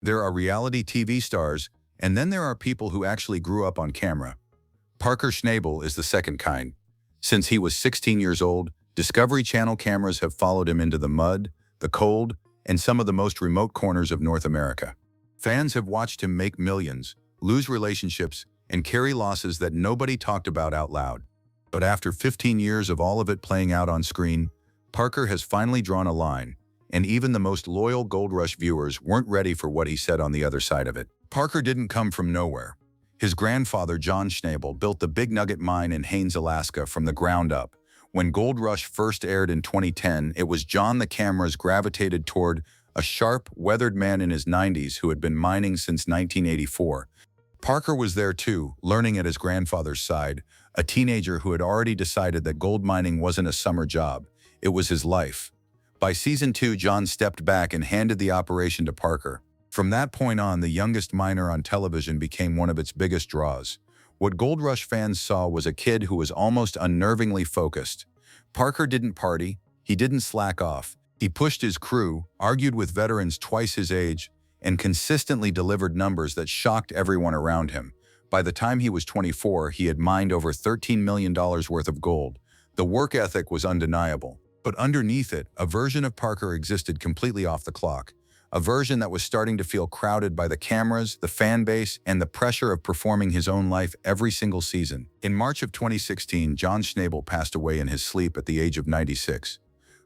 There are reality TV stars, and then there are people who actually grew up on camera. Parker Schnabel is the second kind. Since he was 16 years old, Discovery Channel cameras have followed him into the mud, the cold, and some of the most remote corners of North America. Fans have watched him make millions, lose relationships, and carry losses that nobody talked about out loud. But after 15 years of all of it playing out on screen, Parker has finally drawn a line, and even the most loyal Gold Rush viewers weren't ready for what he said on the other side of it. Parker didn't come from nowhere. His grandfather, John Schnabel, built the Big Nugget mine in Haines, Alaska from the ground up. When Gold Rush first aired in 2010, it was John the cameras gravitated toward, a sharp, weathered man in his 90s who had been mining since 1984. Parker was there too, learning at his grandfather's side, a teenager who had already decided that gold mining wasn't a summer job. It was his life. By season 2, John stepped back and handed the operation to Parker. From that point on, the youngest miner on television became one of its biggest draws. What Gold Rush fans saw was a kid who was almost unnervingly focused. Parker didn't party, he didn't slack off. He pushed his crew, argued with veterans twice his age, and consistently delivered numbers that shocked everyone around him. By the time he was 24, he had mined over $13 million worth of gold. The work ethic was undeniable. But underneath it, a version of Parker existed completely off the clock. A version that was starting to feel crowded by the cameras, the fan base, and the pressure of performing his own life every single season. In March of 2016, John Schnabel passed away in his sleep at the age of 96.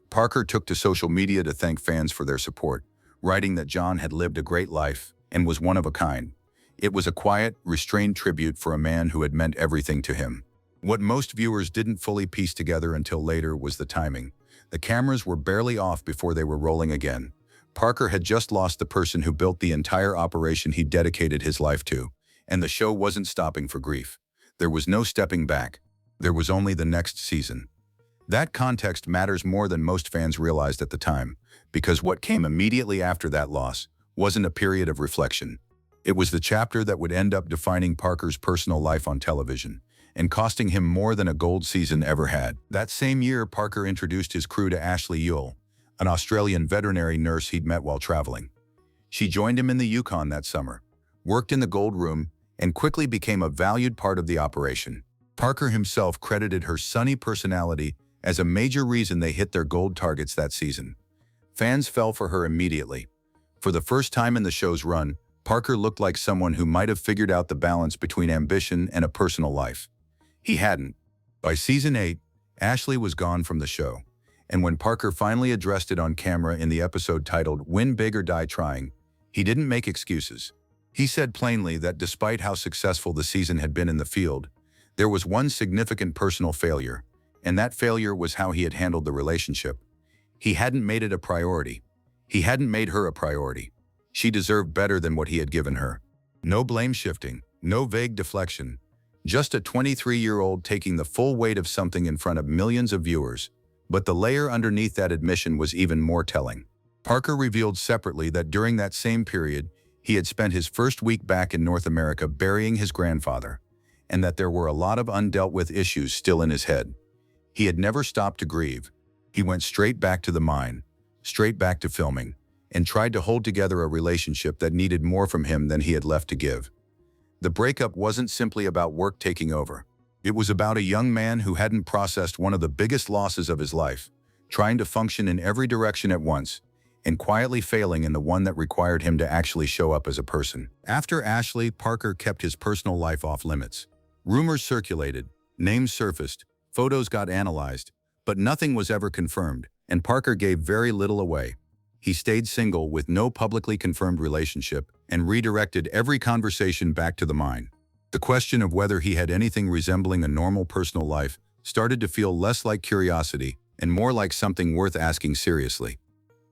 Parker took to social media to thank fans for their support, writing that John had lived a great life and was one of a kind. It was a quiet, restrained tribute for a man who had meant everything to him. What most viewers didn't fully piece together until later was the timing. The cameras were barely off before they were rolling again. Parker had just lost the person who built the entire operation he dedicated his life to, and the show wasn't stopping for grief. There was no stepping back. There was only the next season. That context matters more than most fans realized at the time, because what came immediately after that loss wasn't a period of reflection. It was the chapter that would end up defining Parker's personal life on television, and costing him more than a gold season ever had. That same year, Parker introduced his crew to Ashley Ewell, an Australian veterinary nurse he'd met while traveling. She joined him in the Yukon that summer, worked in the gold room, and quickly became a valued part of the operation. Parker himself credited her sunny personality as a major reason they hit their gold targets that season. Fans fell for her immediately. For the first time in the show's run, Parker looked like someone who might have figured out the balance between ambition and a personal life. He hadn't. By season 8, Ashley was gone from the show, and when Parker finally addressed it on camera in the episode titled "Win Big or Die Trying," he didn't make excuses. He said plainly that despite how successful the season had been in the field, there was one significant personal failure, and that failure was how he had handled the relationship. He hadn't made it a priority. He hadn't made her a priority. She deserved better than what he had given her. No blame shifting, no vague deflection. Just a 23-year-old taking the full weight of something in front of millions of viewers. But the layer underneath that admission was even more telling. Parker revealed separately that during that same period, he had spent his first week back in North America burying his grandfather, and that there were a lot of undealt with issues still in his head. He had never stopped to grieve. He went straight back to the mine, straight back to filming, and tried to hold together a relationship that needed more from him than he had left to give. The breakup wasn't simply about work taking over. It was about a young man who hadn't processed one of the biggest losses of his life, trying to function in every direction at once, and quietly failing in the one that required him to actually show up as a person. After Ashley, Parker kept his personal life off limits. Rumors circulated, names surfaced, photos got analyzed, but nothing was ever confirmed, and Parker gave very little away. He stayed single with no publicly confirmed relationship and redirected every conversation back to the mine. The question of whether he had anything resembling a normal personal life started to feel less like curiosity and more like something worth asking seriously.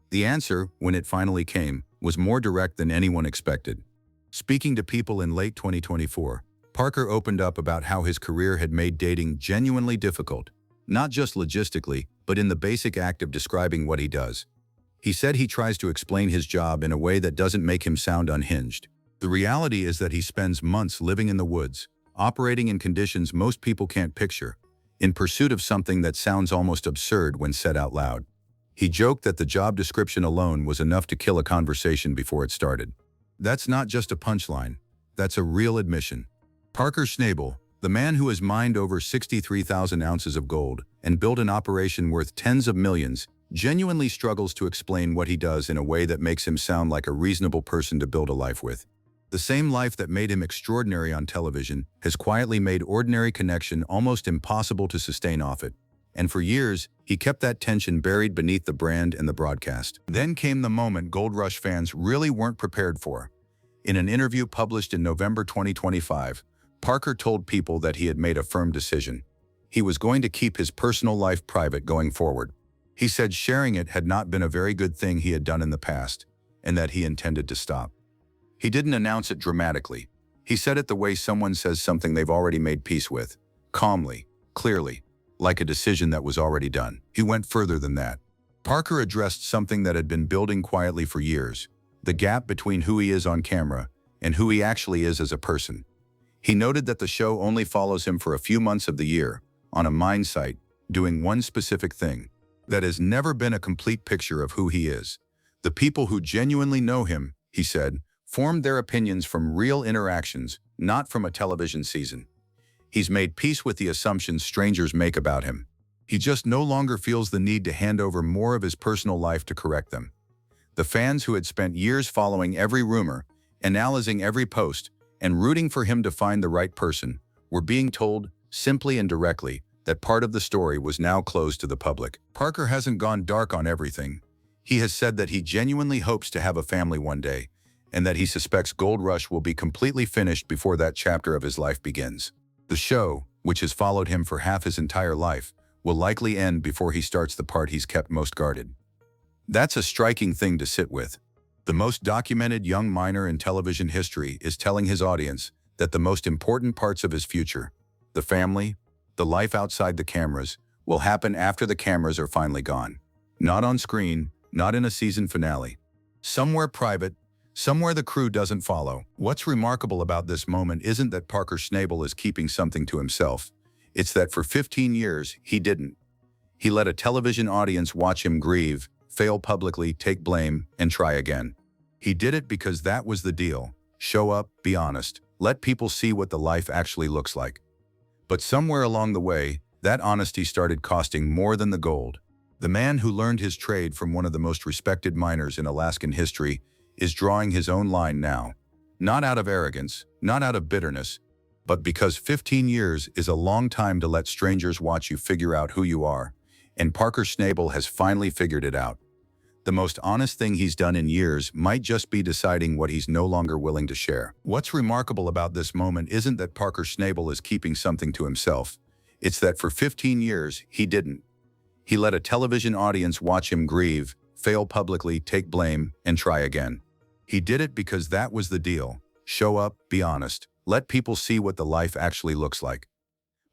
The answer, when it finally came, was more direct than anyone expected. Speaking to people in late 2024, Parker opened up about how his career had made dating genuinely difficult, not just logistically, but in the basic act of describing what he does. He said he tries to explain his job in a way that doesn't make him sound unhinged. The reality is that he spends months living in the woods, operating in conditions most people can't picture, in pursuit of something that sounds almost absurd when said out loud. He joked that the job description alone was enough to kill a conversation before it started. That's not just a punchline. That's a real admission. Parker Schnabel, the man who has mined over 63,000 ounces of gold and built an operation worth tens of millions, genuinely struggles to explain what he does in a way that makes him sound like a reasonable person to build a life with. The same life that made him extraordinary on television has quietly made ordinary connection almost impossible to sustain off it. And for years, he kept that tension buried beneath the brand and the broadcast. Then came the moment Gold Rush fans really weren't prepared for. In an interview published in November 2025, Parker told people that he had made a firm decision. He was going to keep his personal life private going forward. He said sharing it had not been a very good thing he had done in the past, and that he intended to stop. He didn't announce it dramatically. He said it the way someone says something they've already made peace with, calmly, clearly, like a decision that was already done. He went further than that. Parker addressed something that had been building quietly for years, the gap between who he is on camera and who he actually is as a person. He noted that the show only follows him for a few months of the year, on a mine site, doing one specific thing. That has never been a complete picture of who he is. The people who genuinely know him, he said, formed their opinions from real interactions, not from a television season. He's made peace with the assumptions strangers make about him. He just no longer feels the need to hand over more of his personal life to correct them. The fans who had spent years following every rumor, analyzing every post, and rooting for him to find the right person, were being told, simply and directly, that part of the story was now closed to the public. Parker hasn't gone dark on everything. He has said that he genuinely hopes to have a family one day, and that he suspects Gold Rush will be completely finished before that chapter of his life begins. The show, which has followed him for half his entire life, will likely end before he starts the part he's kept most guarded. That's a striking thing to sit with. The most documented young miner in television history is telling his audience that the most important parts of his future, the family, the life outside the cameras, will happen after the cameras are finally gone. Not on screen, not in a season finale. Somewhere private, somewhere the crew doesn't follow. What's remarkable about this moment isn't that Parker Schnabel is keeping something to himself. It's that for 15 years, he didn't. He let a television audience watch him grieve, fail publicly, take blame, and try again. He did it because that was the deal. Show up, be honest, let people see what the life actually looks like. But somewhere along the way, that honesty started costing more than the gold. The man who learned his trade from one of the most respected miners in Alaskan history is drawing his own line now. Not out of arrogance, not out of bitterness, but because 15 years is a long time to let strangers watch you figure out who you are, and Parker Schnabel has finally figured it out. The most honest thing he's done in years might just be deciding what he's no longer willing to share. What's remarkable about this moment isn't that Parker Schnabel is keeping something to himself. It's that for 15 years, he didn't. He let a television audience watch him grieve, fail publicly, take blame, and try again. He did it because that was the deal. Show up, be honest, let people see what the life actually looks like.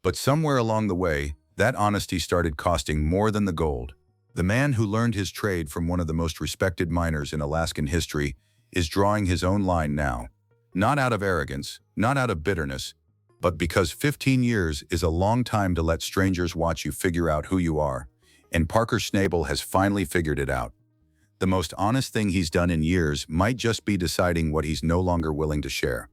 But somewhere along the way, that honesty started costing more than the gold. The man who learned his trade from one of the most respected miners in Alaskan history is drawing his own line now. Not out of arrogance, not out of bitterness, but because 15 years is a long time to let strangers watch you figure out who you are, and Parker Schnabel has finally figured it out. The most honest thing he's done in years might just be deciding what he's no longer willing to share.